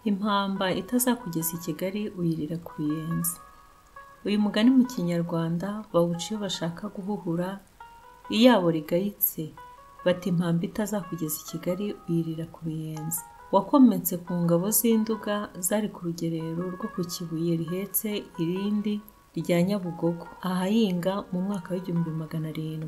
Impamba itazakugeza i Kigali uyirira ku Ruyenzi. Uyu mugani mu Kinyarwanda bawuca iyo bashaka guhuhura iyabo rigayitse, bati impamba itazakugeza i Kigali uyirira ku Ruyenzi. Wakometse ku ngabo z'Induga zari ku rugerero rwo ku Kibuye rihetse irindi rya Nyabugogo, ahayinga mu mwaka w'1700.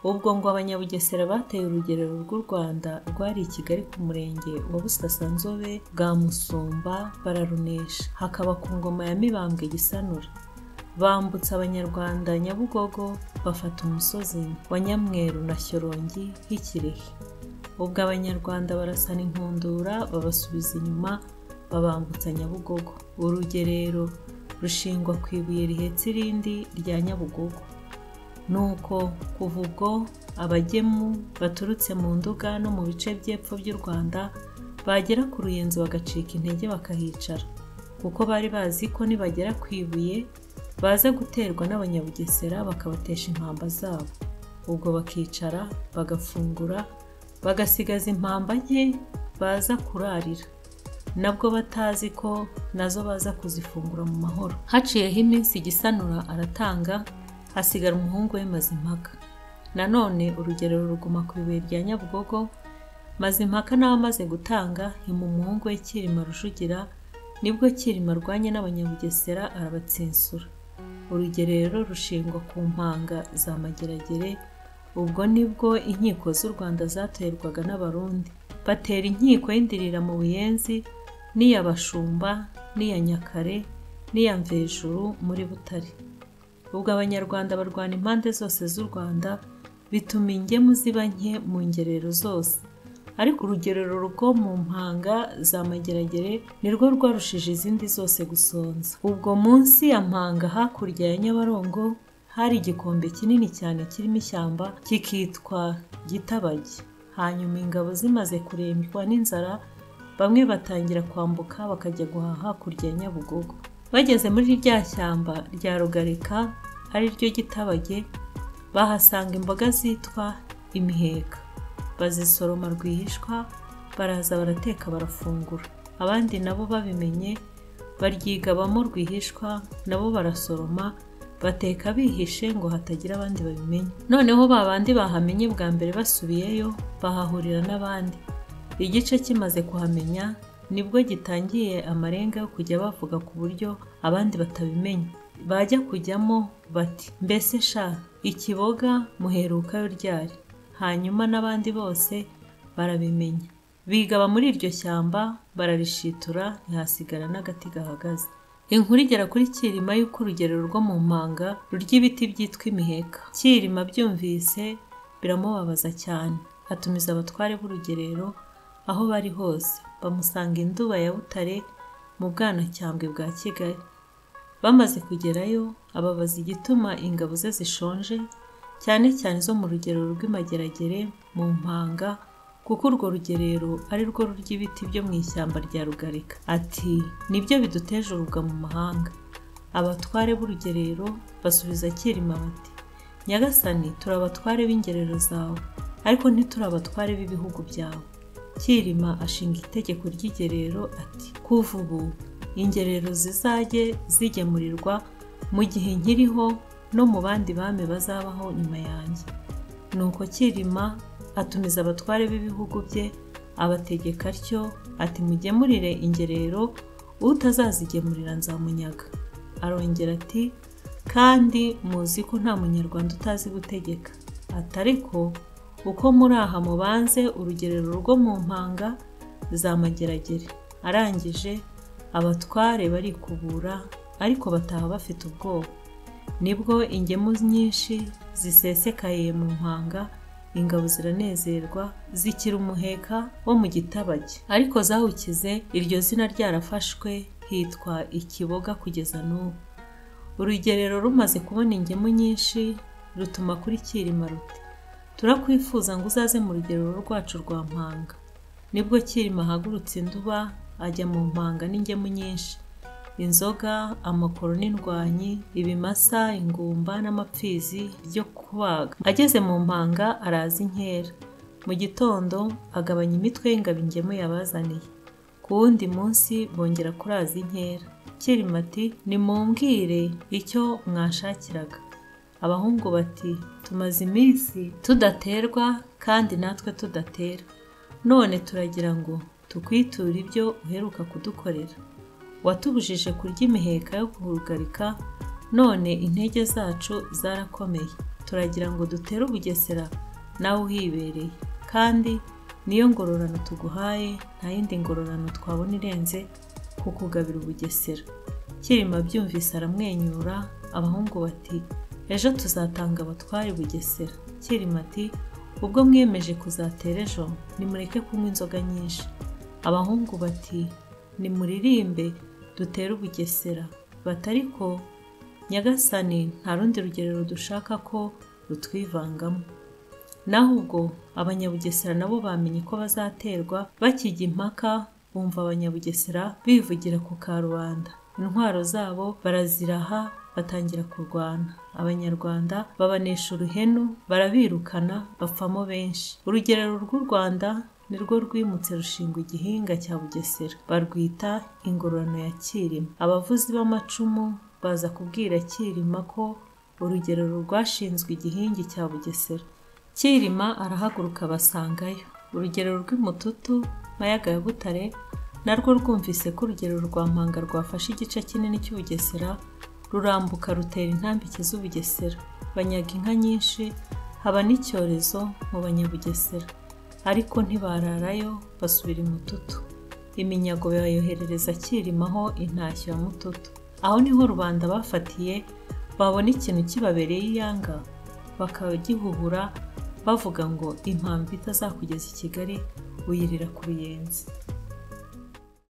Ubwo ngo Abanyabugesera bateye urugerero rw'u Rwanda rwari i Kigali ku murenge wa Busasanzobe bwa Musumba bararunesha, hakaba ku ngoma ya Mibambwe Gisanura. Bambutsa Abanyarwanda Nyabugogo bafata umusozi wa Nyamweru na Shyorongi h'Ikirehe. Ubwo Abanyarwanda barasana inkundura babasubiza inyuma babambutsa Nyabugogo. Urugerero rushingwa ku ibuye rihetse irindi rya Nyabugogo. Nuko kuva ubwo abagemu baturutse mu Nduga no mu bice by'epfo by'u Rwanda bagera ku Ruyenzi bagacika intege bakahicara, kuko bari bazi ko nibagera ku ibuye baza guterwa n'Abanyabugesera bakabatesha impamba zabo. Ubwo bakicara bagafungura bagasigaza impamba nke baza kurarira, nabwo batazi ko nazo baza kuzifungura mu mahoro. Haciyeho iminsi Gisanura aratanga, hasigara umuhungu we Mazimpaka. Nanone urugerero ruguma ku ibuye rya Nyabugogo. Mazimpaka nawe amaze gutanga, hima umuhungu we Cyilima Rujugira. Nibwo Cyilima arwanye n'Abanyabugesera arabatsinsura. Urugerero rushingwa ku mpanga za Mageragere. Ubwo nibwo inkiko z'u Rwanda zaterwaga n'Abarundi. Batera inkiko y'indirira mu Buyenzi, n'iya Bashumba, n'iya Nyakare, n'iya Mvejuru muri Butare. Ubwo Abanyarwanda barwana impande zose z'u Rwanda, bituma ingemu ziba nke mu ngerero zose. Ariko urugerero rwo mu mpanga za Mageragere nirwo rwarushije izindi zose gusonza. Ubwo munsi ya Mpanga hakurya ya Nyabarongo hari igikombe kinini cyane kirimo ishyamba kikitwa Gitabage. Hanyuma ingabo zimaze kurembywa n'inzara, bamwe batangira kwambuka bakajya guhaha hakurya ya Nyabugogo. Bageze muri rya shyamba rya Rugarika ari ryo Gitabage, bahasanga imboga zitwa imiheka. Bazisoroma rwihishwa, baraza barateka barafungura. Abandi nabo babimenye baryigabamo rwihishwa, nabo barasoroma bateka bihishe ngo hatagira abandi babimenya. Noneho babandi bahamenye bwa mbere basubiyeyo bahahurira n'abandi. Igice kimaze kuhamenya nibwo gitangiye amarenga yo kujya bavuga ku buryo abandi batabimenya. Bajya kujyamo bati, mbese sha ikiboga muherukayo ryari? Hanyuma n'abandi bose barabimenya. Bigaba muri iryo shyamba bararishitura, ntihasigara n'agati gahagaze. Inkuru igera kuri Cyilima y'uko urugerero rwo mu mpanga rurya ibiti byitwa imiheka. Cyilima byumvise biramubabaza cyane, atumiza abatware b'urugerero aho bari hose, bamusanga i Nduba ya Butare mu Bwanacyambwe bwa Kigali. Bamaze kugerayo ababaza igituma ingabo ze zishonje, cyane cyane zo mu rugerero rw'Imageragere mu mpanga, kuko urwo rugerero ari rwo rurya ibiti byo mu ishyamba rya Rugarika. Ati, nibyo biduteje urubwa mu mahanga. Abatware b'urugerero basubiza Cyilima bati, Nyagasani, turi abatware b'ingerero zawe, ariko ntituri abatware b'ibihugu byawe. Cyilima ashinga itegeko ry'igerero ati, kuva ubu ingerero zizajye zigemurirwa mu gihe nkiriho no mu bandi bami bazabaho nyuma yanjye. Nuko Cyilima atumiza abatware b'ibihugu bye, abategeka atyo ati, mugemurire ingerero, utazazigemurira nzamunyaga. Arongera ati, kandi muzi ko nta munyarwanda utazi gutegeka. Ati, ariko uko muri aha mubanze urugerero rwo mu mpanga za Mageragere. Arangije abatware barikubura, ariko bataha bafite ubwoba. Nibwo ingemu nyinshi zisesekaye mu mpanga, ingabo ziranezerwa, zikira umuheka wo mu Gitabage. Ariko zawukize iryo zina ryarafashwe, hitwa Ikiboga kugeza n'ubu. Urugerero rumaze kubona ingemu nyinshi rutuma kuri Cyilima ruti, turakwifuza ngo uzaze mu rugerero rwacu rwa Mpanga. Nibwo Cyilima ahagurutse i Nduba ajya mu mpanga n'ingemu nyinshi. inzoga, amakoro n'indwanyi, ibimasa, ingumba n'amapfizi byo kubaga. Ageze mu mpanga araza inkera. Mu gitondo agabanya imitwe y'ingabo ingemu yabazaniye. ku wundi munsi bongera kuraza inkera. Cyilima ati nimumbwire icyo mwashakiraga. Abahungu bati tumaze iminsi tudaterwa kandi natwe tudatera, none turagira ngo tukwiture ibyo uheruka kudukorera. Watubujije kurya imiheka yo kurugarika, none intege zacu zarakomeye. Turagira ngo dutere u Bugesera nawe uhibereye, kandi niyo ngororano tuguhaye, nta yindi ngororano twabona irenze kukugabira u Bugesera. Cyilima byumvise aramwenyura. Abahungu bati ejo tuzatanga abatware i Bugesera. Cyilima ati ubwo mwiyemeje kuzatera ejo, nimureke kunywa inzoga nyinshi. Abahungu bati nimuririmbe dutere u Bugesera. Bati ariko nyagasani, nta rundi rugerero dushaka ko rutwivangamo. Naho ubwo abanyabugesera nabo bamenye ko bazaterwa. Bakijya impaka, bumva abanyabugesera bivugira ku karubanda, intwaro zabo baraziraha, batangira kurwana. Abanyarwanda babanesha uruhenu, barabirukana, bapfamo benshi. Urugerero rw'u Rwanda nirwo rwimutse rushingwa igihinga cya Bugesera, barwita ingororano ya Cyilima. Abavuzi b'amacumu baza kubwira Cyilima ko urugerero rwashinzwe igihingi cya Bugesera. Cyilima arahaguruka basangayo. Urugerero rw'Imututu Mayaga ya Butare narwo rwumvise ko urugerero rwa Mpanga rwafashe igice kinini cy'Ubugesera, rurambuka rutera intambike z'u Bugesera, banyaga inka nyinshi, haba n'icyorezo mu banyabugesera. Ariko ntibararayo, basubira Imututu. Iminyago bayoherereza Cyilima ho intashyo ya Mututu. Aho niho rubanda bafatiye, babona ikintu kibabereye iyanga, bakagihuhura bavuga ngo impamvu itazakugeza i Kigali uyirira ku Ruyenzi.